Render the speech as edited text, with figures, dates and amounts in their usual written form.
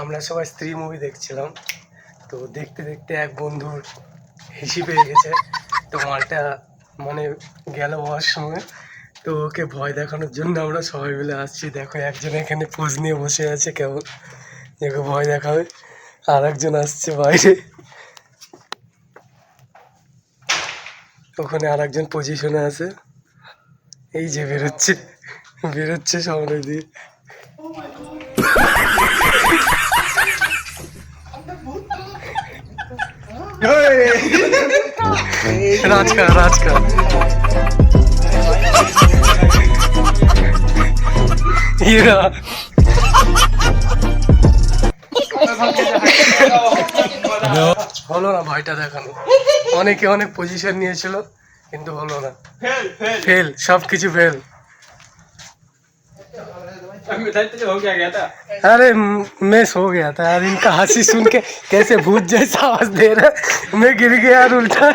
আমরা সবাই স্ত্রী মুভি দেখছিলাম, তো দেখতে দেখতে এক বন্ধুর হিসি পেয়ে গেছে। তো মালটা মানে গেল ওয়াশরুমে, তো ওকে ভয় দেখানোর জন্য আমরা সবাই মিলে আসছি। দেখো একজন এখানে পোজ নিয়ে বসে আছে কেমন, ওকে ভয় দেখাবে। আর একজন আসছে বাইরে, ওখানে আর একজন পজিশনে আছে। এই যে বেরোচ্ছে বেরোচ্ছে সামনে দিয়ে। রাজকা রাজকা ইরা হলো না ভয়টা দেখানো। অনেকে অনেক পজিশন নিয়েছিল কিন্তু হলো না, फेल सब কিছু फेल। अरे मैं सो गया था यार, इनका हंसी सुन के कैसे भूत जैसा आवाज दे रहा, मैं गिर गया यार उल्टा।